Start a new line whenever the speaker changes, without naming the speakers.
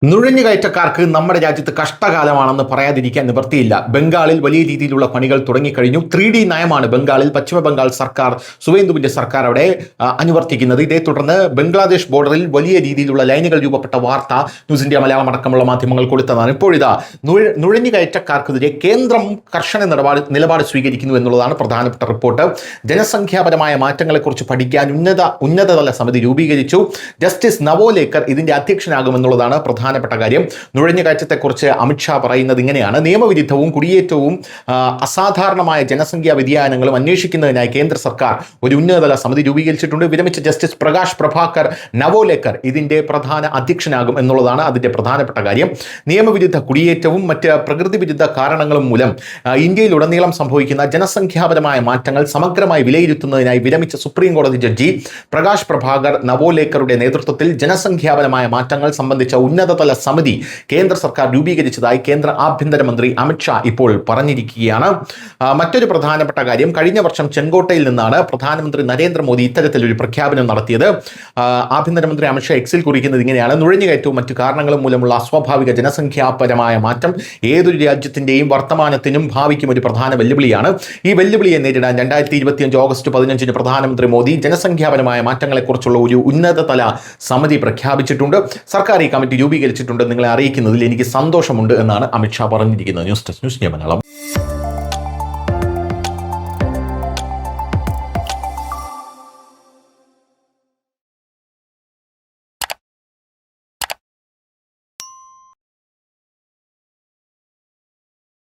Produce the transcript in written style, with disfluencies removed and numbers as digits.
നുഴഞ്ഞുകയറ്റക്കാർക്ക് നമ്മുടെ രാജ്യത്ത് കഷ്ടകാലമാണെന്ന് പറയാതിരിക്കാൻ നിവൃത്തിയില്ല. ബംഗാളിൽ വലിയ രീതിയിലുള്ള പണികൾ തുടങ്ങിക്കഴിഞ്ഞു. 3D നയമാണ് ബംഗാളിൽ പശ്ചിമ ബംഗാൾ സർക്കാർ, സുവേന്ദുവിന്റെ സർക്കാർ അവിടെ അനുവർത്തിക്കുന്നത്. ഇതേ തുടർന്ന് ബംഗ്ലാദേശ് ബോർഡറിൽ വലിയ രീതിയിലുള്ള ലൈനുകൾ രൂപപ്പെട്ട വാർത്ത ന്യൂസ് ഇന്ത്യ മലയാളം അടക്കമുള്ള മാധ്യമങ്ങൾ കൊടുത്തതാണ്. ഇപ്പോഴിതാ നുഴഞ്ഞുകയറ്റക്കാർക്കെതിരെ കേന്ദ്രം കർശന നിലപാട് സ്വീകരിക്കുന്നു എന്നുള്ളതാണ് പ്രധാനപ്പെട്ട റിപ്പോർട്ട്. ജനസംഖ്യാപരമായ മാറ്റങ്ങളെക്കുറിച്ച് പഠിക്കാൻ ഉന്നതതല സമിതി രൂപീകരിച്ചു. ജസ്റ്റിസ് നവോലേക്കർ ഇതിന്റെ അധ്യക്ഷനാകുമെന്നുള്ളതാണ് പ്രധാനപ്പെട്ട കാര്യം. നുഴഞ്ഞുകയറ്റത്തെക്കുറിച്ച് അമിത്ഷാ പറയുന്നത് ഇങ്ങനെയാണ്: നിയമവിരുദ്ധവും കുടിയേറ്റവും അസാധാരണമായ ജനസംഖ്യാ വ്യതിയാനങ്ങളും അന്വേഷിക്കുന്നതിനായി കേന്ദ്ര സർക്കാർ ഒരു ഉന്നതതല സമിതി രൂപീകരിച്ചിട്ടുണ്ട്. വിരമിച്ച ജസ്റ്റിസ് പ്രകാശ് പ്രഭാകർ നവോലേക്കർ ഇതിന്റെ പ്രധാന അധ്യക്ഷനാകും എന്നുള്ളതാണ് അതിന്റെ പ്രധാനപ്പെട്ട കാര്യം. നിയമവിരുദ്ധ കുടിയേറ്റവും മറ്റ് പ്രകൃതി വിരുദ്ധ കാരണങ്ങളും മൂലം ഇന്ത്യയിലുടനീളം സംഭവിക്കുന്ന ജനസംഖ്യാപരമായ മാറ്റങ്ങൾ സമഗ്രമായി വിലയിരുത്തുന്നതിനായി വിരമിച്ച സുപ്രീം കോടതി ജഡ്ജി പ്രകാശ് പ്രഭാകർ നവോലേക്കറുടെ നേതൃത്വത്തിൽ ജനസംഖ്യാപരമായ മാറ്റങ്ങൾ സംബന്ധിച്ച ഉന്നതതല സമിതി കേന്ദ്ര സർക്കാർ രൂപീകരിച്ചതായി കേന്ദ്ര ആഭ്യന്തരമന്ത്രി അമിത്ഷാ ഇപ്പോൾ പറഞ്ഞിരിക്കുകയാണ്. മറ്റൊരു പ്രധാനപ്പെട്ട കാര്യം, കഴിഞ്ഞ വർഷം ചെങ്കോട്ടയിൽ നിന്നാണ് പ്രധാനമന്ത്രി നരേന്ദ്രമോദി ഇത്തരത്തിലൊരു പ്രഖ്യാപനം നടത്തിയത്. ആഭ്യന്തരമന്ത്രി അമിത്ഷാ എക്സിൽ കുറിക്കുന്നത് ഇങ്ങനെയാണ്: നുഴഞ്ഞുകയറ്റവും മറ്റു കാരണങ്ങളും മൂലമുള്ള അസ്വാഭാവിക ജനസംഖ്യാപരമായ മാറ്റം ഏതൊരു രാജ്യത്തിന്റെയും വർത്തമാനത്തിനും ഭാവിക്കും ഒരു പ്രധാന വെല്ലുവിളിയാണ്. ഈ വെല്ലുവിളിയെ നേരിടാൻ 2025 ഓഗസ്റ്റ് 15 പ്രധാനമന്ത്രി മോദി ജനസംഖ്യാപരമായ മാറ്റങ്ങളെക്കുറിച്ചുള്ള ഒരു ഉന്നതതല സമിതി പ്രഖ്യാപിച്ചിട്ടുണ്ട്. സർക്കാർ ഈ കമ്മിറ്റി രൂപീകരിച്ചിട്ടുണ്ട്. നിങ്ങളെ അറിയിക്കുന്നതിൽ എനിക്ക് സന്തോഷമുണ്ട് എന്നാണ് അമിത്ഷാ പറഞ്ഞിരിക്കുന്നത്. News desk news India Malayalam.